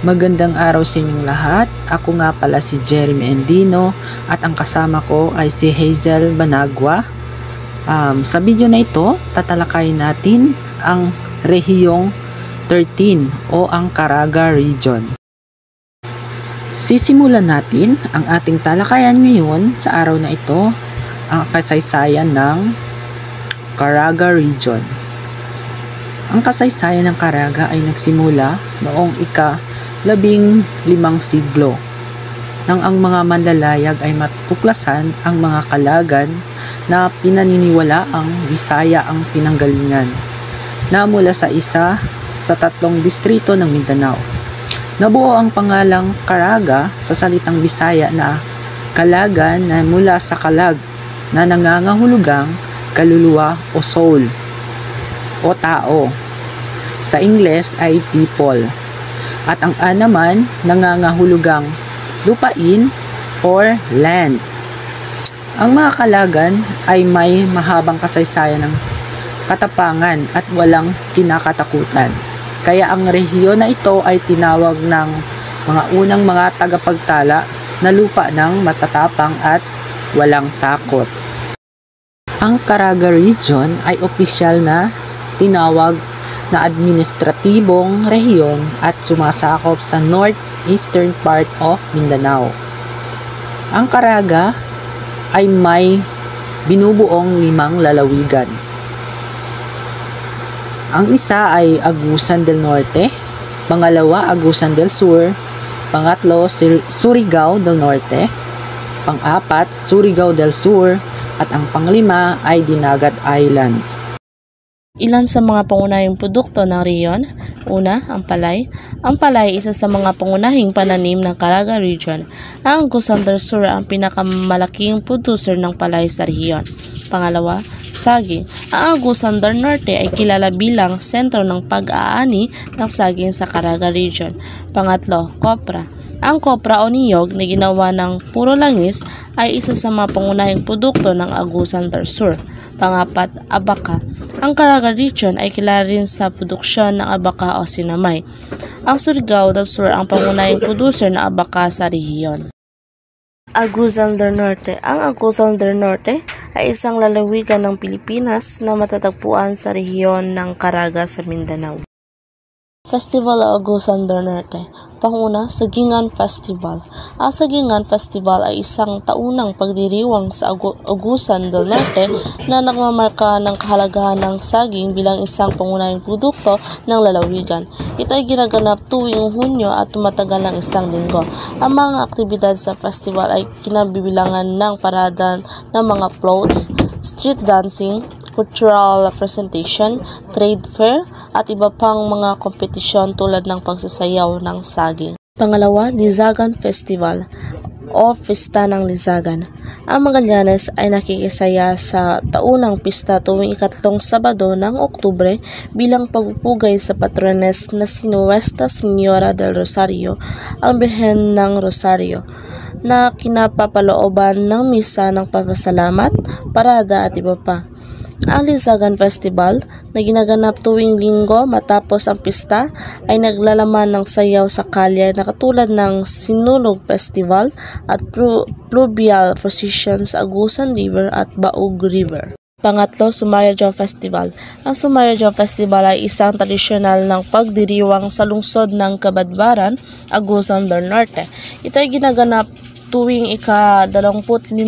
Magandang araw sa inyong lahat. Ako nga pala si Jeremy Endino at ang kasama ko ay si Hazel Banagwa. Sa video na ito, tatalakayin natin ang Rehiyong 13 o ang Caraga Region. Sisimulan natin ang ating talakayan ngayon sa araw na ito, ang kasaysayan ng Caraga Region. Ang kasaysayan ng Caraga ay nagsimula noong ika-15 siglo nang ang mga manlalayag ay matuklasan ang mga kalagan na pinaniniwala ang Bisaya ang pinanggalingan na mula sa isa sa 3 distrito ng Mindanao. Nabuo ang pangalang Caraga sa salitang Bisaya na kalagan na mula sa kalag na nangangahulugang kaluluwa o soul o tao. Sa Ingles ay people. At ang A naman nangangahulugang lupain or land. Ang mga kalagan ay may mahabang kasaysayan ng katapangan at walang kinakatakutan. Kaya ang rehiyon na ito ay tinawag ng mga unang mga tagapagtala na lupa ng matatapang at walang takot. Ang Caraga Region ay opisyal na tinawag na administratibong rehiyon at sumasakop sa northeastern part of Mindanao. Ang Caraga ay may binubuong 5 lalawigan. Ang isa ay Agusan del Norte, pangalawa Agusan del Sur, pangatlo Surigao del Norte, pang-apat Surigao del Sur, at ang panglima ay Dinagat Islands. Ilan sa mga pangunahing produkto ng rehiyon? Una, ang palay. Ang palay isa sa mga pangunahing pananim ng Caraga Region. Ang Agusan del Sur ang pinakamalaking producer ng palay sa rehiyon. Pangalawa, saging. Ang Agusan del Norte ay kilala bilang sentro ng pag-aani ng saging sa Caraga Region. Pangatlo, kopra. Ang kopra o niyog na ginawa ng puro langis ay isa sa mga pangunahing produkto ng Agusan del Sur. Pangapat, abaka. Ang Caraga Region ay kilala rin sa produksyon ng abaka o sinamay. Ang Surigao del Sur ang pangunahing producer ng abaka sa rehiyon. Agusan del Norte. Ang Agusan del Norte ay isang lalawigan ng Pilipinas na matatagpuan sa rehiyon ng Caraga sa Mindanao. Festival of Agusan del Norte. Panguna, Sagingan Festival. Ang Sagingan Festival ay isang taunang pagdiriwang sa Agusan del Norte na nagmamarka ng kahalagahan ng saging bilang isang pangunahing produkto ng lalawigan. Ito ay ginaganap tuwing Hunyo at tumatagal ng 1 linggo. Ang mga aktibidad sa festival ay kinabibilangan ng parada ng mga floats, street dancing, cultural presentation, trade fair, at iba pang mga kompetisyon tulad ng pagsasayaw ng saging. Pangalawa, Lizagan Festival o Pista ng Lizagan. Ang Magallanes ay nakikisaya sa taunang pista tuwing ikatlong Sabado ng Oktubre bilang pagpupugay sa patrones na si Nuestra Señora del Rosario, ang Birhen ng Rosario, na kinapapalooban ng misa ng papasalamat, parada at iba pa. Ang Lizagan Festival na ginaganap tuwing Linggo matapos ang pista ay naglalaman ng sayaw sa kalye na katulad ng Sinulog Festival at Pluvial Procession sa Agusan River at Baug River. Pangatlo, Sumayajaw Festival. Ang Sumayajaw Festival ay isang tradisyonal ng pagdiriwang sa lungsod ng Cabadbaran, Agusan del Norte. Ito ay ginaganap tuwing ika-25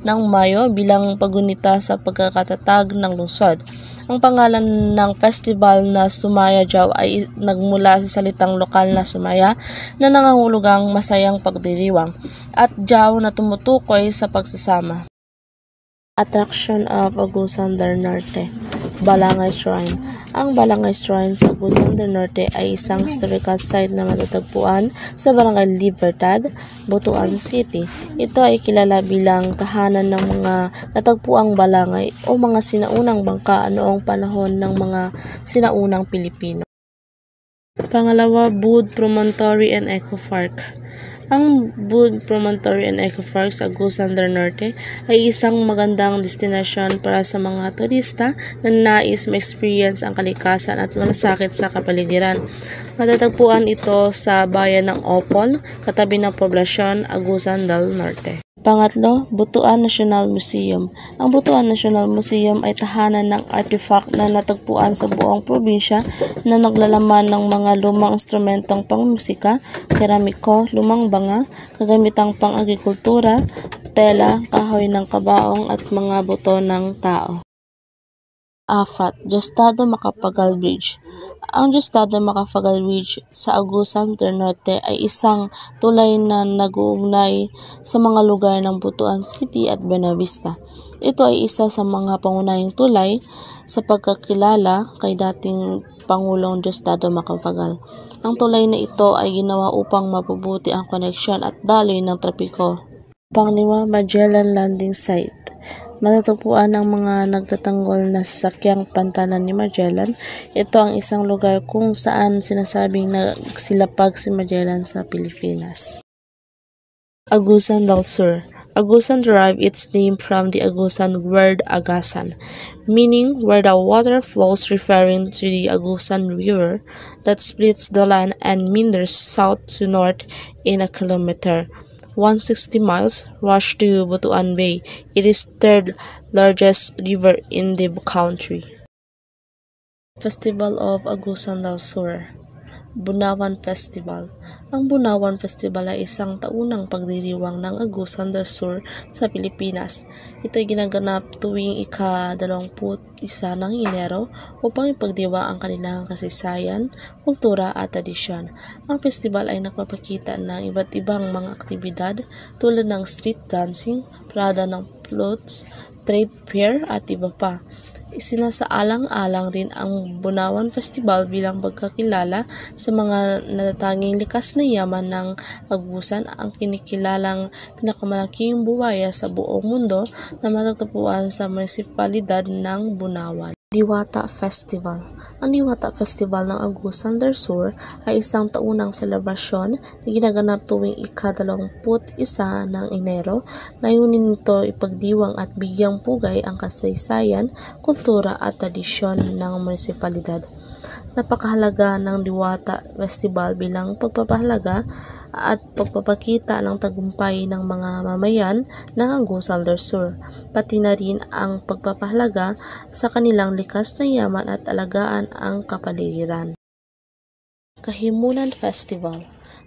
ng Mayo bilang pagunita sa pagkakatatag ng lungsod. Ang pangalan ng festival na Sumayajaw ay nagmula sa salitang lokal na sumaya na nangangahulugang masayang pagdiriwang at jaw na tumutukoy sa pagsasama. Attraction of Agusan del Norte. Balangay Shrine. Ang Balangay Shrine sa Agusan del Norte ay isang historical site na matatagpuan sa Barangay Libertad, Butuan City. Ito ay kilala bilang tahanan ng mga natagpuang balangay o mga sinaunang bangka noong panahon ng mga sinaunang Pilipino. Pangalawa, Bud Promontory and Eco Park. Ang Bud Promontory and Eco Park sa Agusan del Norte ay isang magandang destinasyon para sa mga turista na nais ma-experience ang kalikasan at malasakit sa kapaligiran. Matatagpuan ito sa bayan ng Opol, katabi ng poblasyon Agusan del Norte. Pangatlo, Butuan National Museum. Ang Butuan National Museum ay tahanan ng artifact na natagpuan sa buong probinsya na naglalaman ng mga lumang instrumentong pangmusika, keramiko, lumang banga, kagamitang pang-agrikultura, tela, kahoy ng kabaong at mga buto ng tao. 4. Diosdado Macapagal Bridge. Ang Diosdado Macapagal Bridge sa Agusan del Norte ay isang tulay na nag-uugnay sa mga lugar ng Butuan City at Buenavista. Ito ay isa sa mga pangunahing tulay sa pagkakilala kay dating Pangulong Diosdado Macapagal. Ang tulay na ito ay ginawa upang mapabuti ang koneksyon at daloy ng trapiko. 5. Magellan Landing Site. Matatagpuan ang mga nagtatanggol na sasakyang pantalan ni Magellan. Ito ang isang lugar kung saan sinasabing nagsilapag si Magellan sa Pilipinas. Agusan del Sur. Agusan derived its name from the Agusan word agasan, meaning where the water flows, referring to the Agusan River that splits the land and meanders south to north in a kilometer. 160 miles, rush to Butuan Bay. It is third largest river in the country. Festival of Agusan del Sur. Bunawan Festival. Ang Bunawan Festival ay isang taunang pagdiriwang ng Agusan del Sur sa Pilipinas. Ito ay ginaganap tuwing ika-21 ng Enero upang ipagdiwa ang kanilang kasaysayan, kultura at tradisyon. Ang festival ay nagpapakita ng iba't ibang mga aktibidad tulad ng street dancing, parada ng floats, trade fair at iba pa. Isinasaalang-alang rin ang Bunawan Festival bilang pagkakilala sa mga natatanging likas na yaman ng Agusan, ang kinikilalang pinakamalaking buwaya sa buong mundo na matatagpuan sa munisipalidad ng Bunawan. Diwata Festival. Ang Diwata Festival ng Agusan del Sur ay isang taunang selebrasyon na ginaganap tuwing ika-21 ng Enero. Layunin nito ipagdiwang at bigyang pugay ang kasaysayan, kultura at tradisyon ng munisipalidad. Napakahalaga ng Diwata Festival bilang pagpapahalaga at pagpapakita ng tagumpay ng mga mamayan ng Agusan del Sur, pati na rin ang pagpapahalaga sa kanilang likas na yaman at alagaan ang kapaligiran. Kahimunan Festival.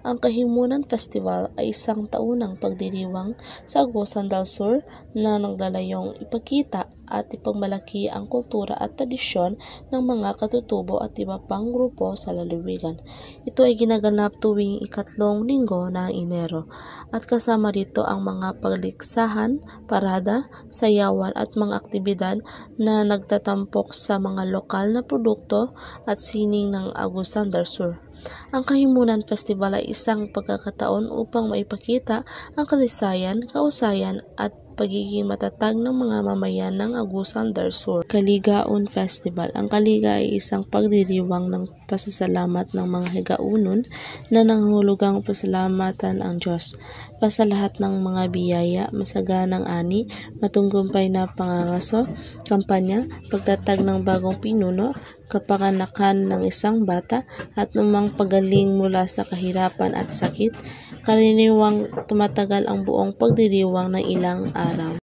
Ang Kahimunan Festival ay isang taunang pagdiriwang sa Agusan del Sur na naglalayong ipakita at ipagmalaki ang kultura at tradisyon ng mga katutubo at iba pang grupo sa lalawigan. Ito ay ginaganap tuwing ikatlong linggo ng Enero at kasama dito ang mga pagliksahan, parada, sayawan at mga aktibidad na nagtatampok sa mga lokal na produkto at sining ng Agusan del Sur. Ang Kahimunan Festival ay isang pagkakataon upang maipakita ang kasaysayan, kausayan at pagiging matatag ng mga mamayan ng Agusan del Sur. Kaligaon Festival. Ang Kaliga ay isang pagdiriwang ng pasasalamat ng mga higaunon na nangangahulugang pasalamatan ang Diyos sa lahat ng mga biyaya, masaganang ani, matunggumpay na pangangaso, kampanya, pagtatag ng bagong pinuno, kapanganakan ng isang bata at numang pagaling mula sa kahirapan at sakit. Karaniwang tumatagal ang buong pagdiriwang ng ilang araw.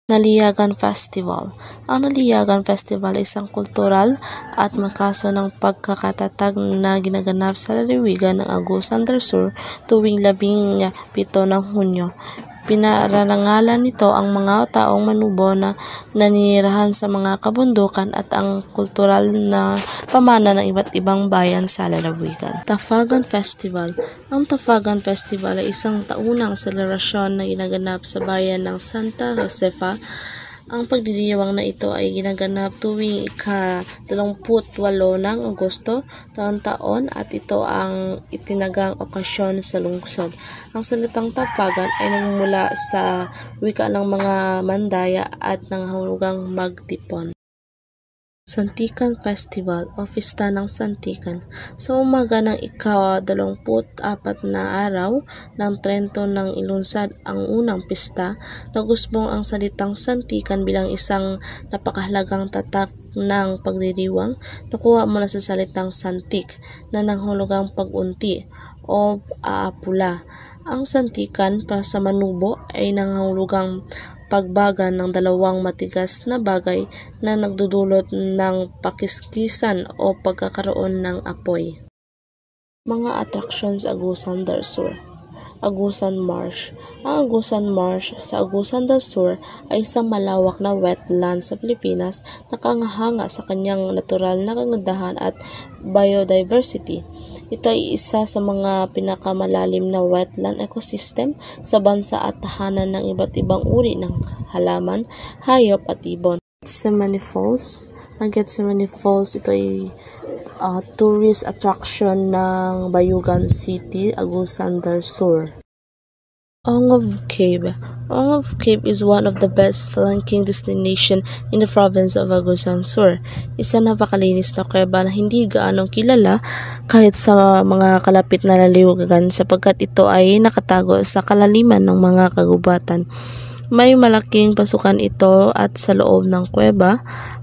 Naliyagan Festival. Ang Naliyagan Festival ay isang kultural at makaso ng pagkakatatag na ginaganap sa lalawigan ng Agusan del Sur tuwing 17 ng Hunyo. Pinarangalan nito ang mga taong manubo na naninirahan sa mga kabundukan at ang kultural na pamana ng iba't ibang bayan sa lalawigan. Tafagan Festival. Ang Tafagan Festival ay isang taunang selebrasyon na ginaganap sa bayan ng Santa Josefa. Ang pagdiriwang na ito ay ginaganap tuwing ika-28 ng Agosto taon-taon at ito ang itinagang okasyon sa lungsod. Ang salitang Tafagan ay nagmumula sa wika ng mga Mandaya at nangahulugang magtipon. Santikan Festival o Pista ng Santikan. Sa umaga ng ika-24 na araw ng Trento nang ilunsad ang unang pista, nagusbong ang salitang Santikan bilang isang napakahalagang tatak ng pagdiriwang. Nakuha mula sa salitang Santik na nanghulugang pag-unti o aapula. Ang Santikan para sa Manubo ay nanghulugang pagbagan ng dalawang matigas na bagay na nagdudulot ng pakiskisan o pagkakaroon ng apoy. Mga atraksyon sa Agusan del Sur. Agusan Marsh. Ang Agusan Marsh sa Agusan del Sur ay isang malawak na wetland sa Pilipinas na nakangahanga sa kanyang natural na kagandahan at biodiversity. Ito ay isa sa mga pinakamalalim na wetland ecosystem sa bansa at tahanan ng iba't ibang uri ng halaman, hayop at ibon. Gethsemane Falls. Ang Gethsemane Falls, ito ay tourist attraction ng Bayugan City, Agusan del Sur. Ongov Cave. Ongov Cave is one of the best flanking destination in the province of Agusan Sur. Isa napakalinis na kuweba na hindi gaanong kilala kahit sa mga kalapit na laliwagan sapagkat ito ay nakatago sa kalaliman ng mga kagubatan. May malaking pasukan ito at sa loob ng kuweba,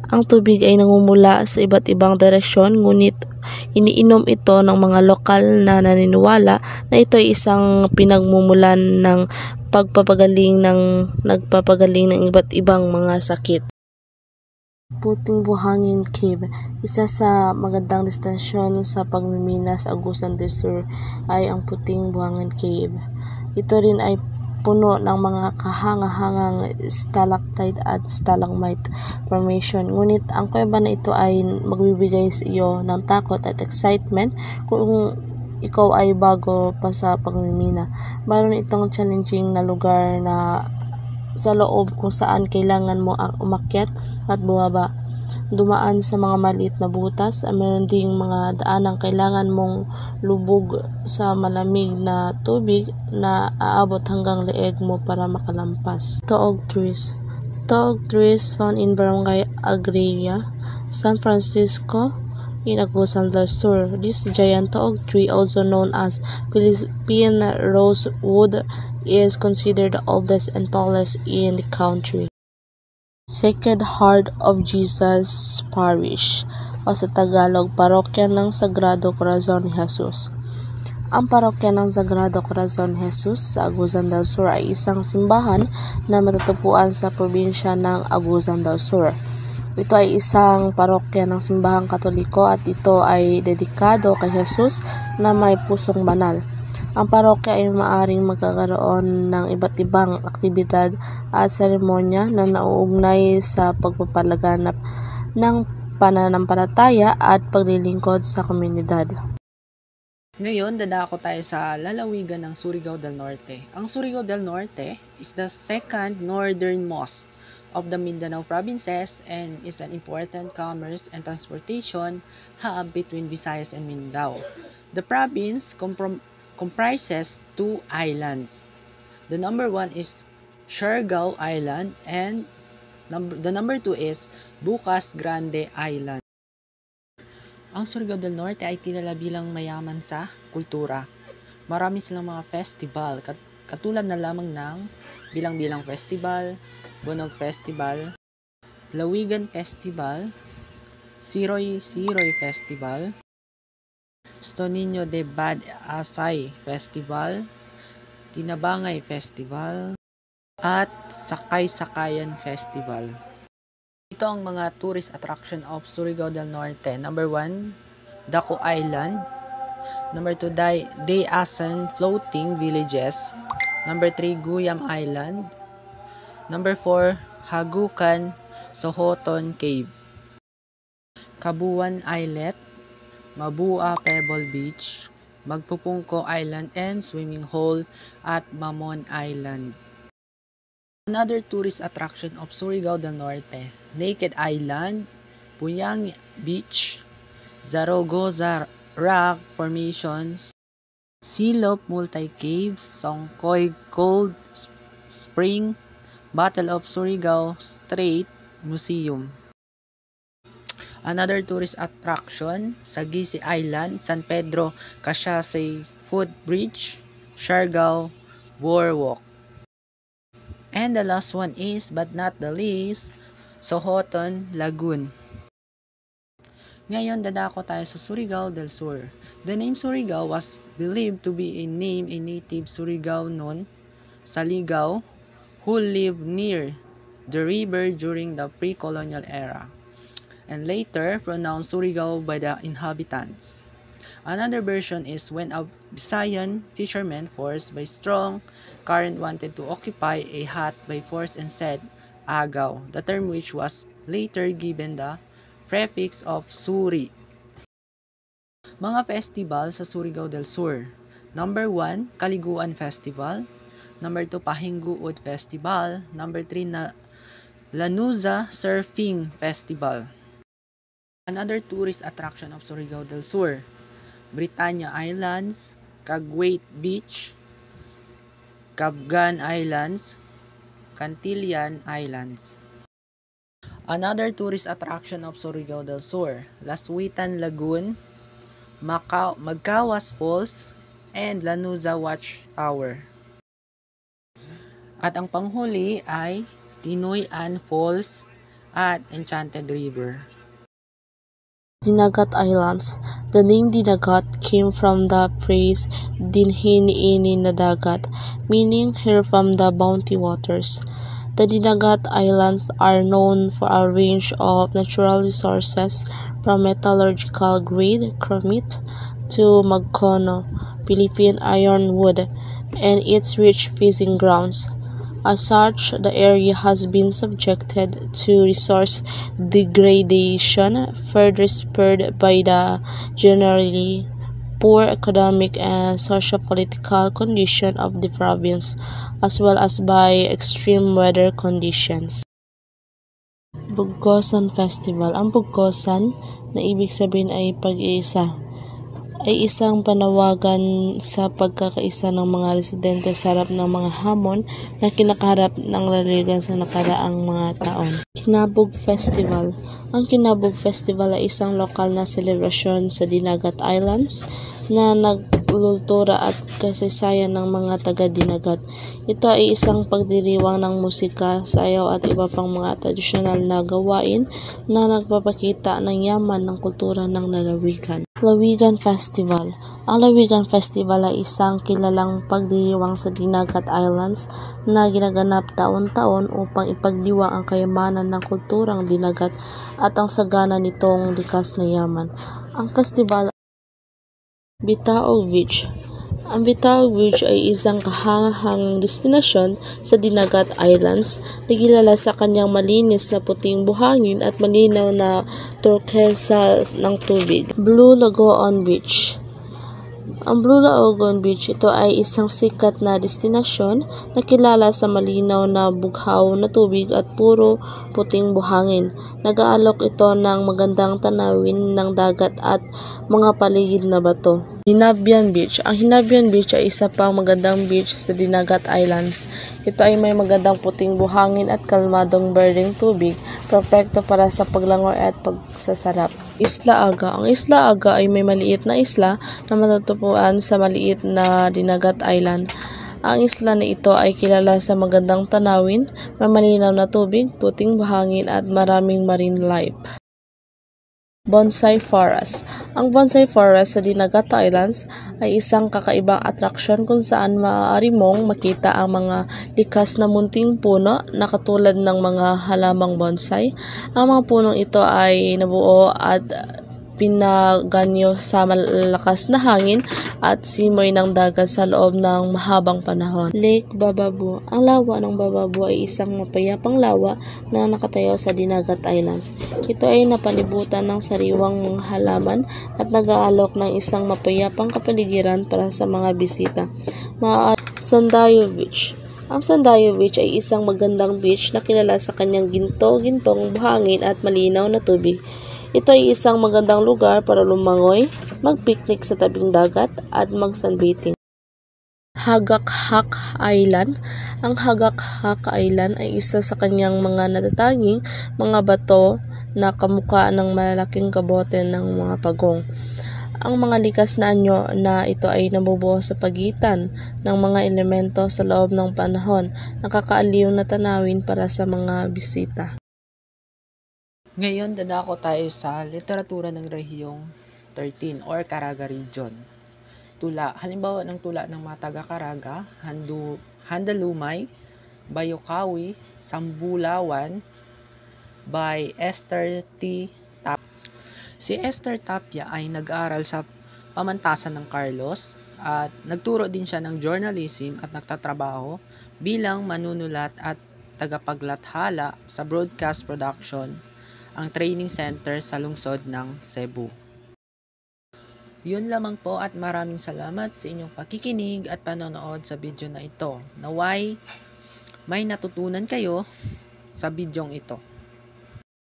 ang tubig ay nangumula sa iba't ibang direksyon ngunit iniinom ito ng mga lokal na naniniwala na ito ay isang pinagmumulan ng nagpapagaling ng iba't ibang mga sakit. Puting Buhangin Cave. Isa sa magandang destinasyon sa pagmimina sa Agusan del Sur ay ang Puting Buhangin Cave. Ito rin ay puno ng mga kahanga-hangang stalactite at stalagmite formation. Ngunit ang kuweba na ito ay magbibigay sa iyo ng takot at excitement kung ikaw ay bago pa sa pagmimina. Mayroon itong challenging na lugar na sa loob kung saan kailangan mo umakyat at bumaba, dumaan sa mga maliit na butas. Mayroon ding mga daanang kailangan mong lubog sa malamig na tubig na aabot hanggang leeg mo para makalampas. Taog Trees. Taog Trees found in Barangay Agraria, San Francisco, in Agusan del Sur. This giant taog tree, also known as Philippine rosewood, is considered the oldest and tallest in the country. Sacred Heart of Jesus Parish, o sa Tagalog, Parokya ng Sagrado Corazon ni Jesus. Ang Parokya ng Sagrado Corazon ni Jesus sa Agusan del Sur ay isang simbahan na matatagpuan sa probinsya ng Agusan del Sur. Ito ay isang parokya ng simbahang Katoliko at ito ay dedikado kay Jesus na may pusong banal. Ang parokya ay maaaring magkakaroon ng iba't ibang aktibidad at seremonya na nauugnay sa pagpapalaganap ng pananampalataya at paglilingkod sa komunidad. Ngayon, dadako tayo sa lalawigan ng Surigao del Norte. Ang Surigao del Norte is the second northernmost of the Mindanao provinces and is an important commerce and transportation hub between Visayas and Mindanao. The province comprises two islands. The number one is Siargao Island and the number two is Bukas Grande Island. Ang Surigao del Norte ay kilala bilang mayaman sa kultura. Marami silang mga festival katulad na lamang ng Bilang-Bilang Festival, Bunog Festival, Lawigan Festival, Siroy Festival, Stonino de Bad Asay Festival, Tinabangay Festival, at Sakay-Sakayan Festival. Ito ang mga tourist attraction of Surigao del Norte. Number 1, Daco Island. Number 2, Dayasan Floating Villages. Number 3, Guyam Island. Number 4, Hagukan Sohoton Cave. Kabuan Islet, Mabua Pebble Beach, Magpupungko Island and Swimming Hole at Mamon Island. Another tourist attraction of Surigao del Norte, Naked Island, Puyang Beach, Zaragoza Rock Formations, Silop Multi-Caves, Songkoy Cold Spring, Battle of Surigao Strait Museum. Another tourist attraction, Sagisi Island, San Pedro Caciase Footbridge, Siargao Boardwalk. And the last one is, but not the least, Sohoton Lagoon. Ngayon, dadako tayo sa Surigao del Sur. The name Surigao was believed to be a name a native Surigao-non Saligao who lived near the river during the pre-colonial era, and later pronounced Surigao by the inhabitants. Another version is when a Visayan fisherman forced by strong current wanted to occupy a hut by force and said Agaw, the term which was later given the prefix of Suri. Mga festival sa Surigao del Sur. Number 1, Kaliguan Festival. Number 2, Pahingguod Festival. Number 3, Lanuza Surfing Festival. Another tourist attraction of Surigao del Sur, Britannia Islands, Caguate Beach, Cabgan Islands, Cantilian Islands. Another tourist attraction of Surigao del Sur, Laswitan Lagoon, Magkawas Falls, and Lanuza Watchtower. At ang panghuli ay Tinoyan Falls at Enchanted River. Dinagat Islands. The name Dinagat came from the phrase Dinhin ini na dagat, meaning here from the bounty waters. The Dinagat Islands are known for a range of natural resources from metallurgical grade chromite to magkono, Philippine ironwood, and its rich fishing grounds. As such, the area has been subjected to resource degradation, further spurred by the generally poor economic and socio-political condition of the province, as well as by extreme weather conditions. Bugkosan Festival. Ang Bugkosan, na ibig sabihin ay pag-iisa, ay isang panawagan sa pagkakaisa ng mga residente sa harap ng mga hamon na kinakaharap ng relihiyon sa nakaraang mga taon. Kinabog Festival. Ang Kinabog Festival ay isang lokal na selebrasyon sa Dinagat Islands na naglultura at kasaysayan ng mga taga-Dinagat. Ito ay isang pagdiriwang ng musika, sayaw at iba pang mga tradisyonal na gawain na nagpapakita ng yaman ng kultura ng lalawigan. Lawigan Festival. Ang Lawigan Festival ay isang kilalang pagdiriwang sa Dinagat Islands na ginaganap taon-taon upang ipagdiwang ang kayamanan ng kulturang Dinagat at ang sagana nitong likas na yaman. Ang festival Bitaog Beach. Ang Bitaog Beach ay isang kahanghang destinasyon sa Dinagat Islands na kilala sa kanyang malinis na puting buhangin at malinaw na turquesa ng tubig. Blue Lagoon Beach. Ang Blue Lagoon Beach, ito ay isang sikat na destinasyon na kilala sa malinaw na bughaw na tubig at puro puting buhangin. Nag-aalok ito ng magandang tanawin ng dagat at mga paligid na bato. Hinabian Beach. Ang Hinabian Beach ay isa pang magandang beach sa Dinagat Islands. Ito ay may magandang puting buhangin at kalmadong berdeng tubig, perfecto para sa paglangoy at pagsasarap. Isla Aga. Ang Isla Aga ay may maliit na isla na matatagpuan sa maliit na Dinagat Island. Ang isla na ito ay kilala sa magandang tanawin, may malinaw na tubig, puting buhangin at maraming marine life. Bonsai Forest. Ang Bonsai Forest sa Dinagat Islands ay isang kakaibang atraksyon kung saan maaari mong makita ang mga likas na munting puno na katulad ng mga halamang bonsai. Ang mga punong ito ay nabuo at pinaganyo sa malakas na hangin at simoy ng dagat sa loob ng mahabang panahon. Lake Bababu. Ang lawa ng Bababu ay isang mapayapang lawa na nakatayo sa Dinagat Islands. Ito ay napanibutan ng sariwang mga halaman at nag-aalok ng isang mapayapang kapaligiran para sa mga bisita. Sandayo Beach. Ang Sandayo Beach ay isang magandang beach na kilala sa kanyang ginto-gintong buhangin at malinaw na tubig. Ito ay isang magandang lugar para lumangoy, mag-picnic sa tabing dagat at mag-sunbathing. Hagak-Hak Island. Ang Hagak-Hak Island ay isa sa kanyang mga natatanging mga bato na kamukha ng malalaking kabote ng mga pagong. Ang mga likas na anyo na ito ay nabubuo sa pagitan ng mga elemento sa loob ng panahon, nakakaaliw na tanawin para sa mga bisita. Ngayon, dadako tayo sa literatura ng rehiyong 13 or Caraga Region. Tula, halimbawa ng tula ng mga taga-Caraga, Handalumay, Bayokawi, Sambulawan, by Esther T. Tapia. Si Esther Tapia ay nag-aral sa pamantasan ng Carlos at nagturo din siya ng journalism at nagtatrabaho bilang manunulat at tagapaglathala sa broadcast production, ang training center sa lungsod ng Cebu. Yun lamang po at maraming salamat sa inyong pakikinig at panonood sa video na ito. Naway may natutunan kayo sa bidyong ito.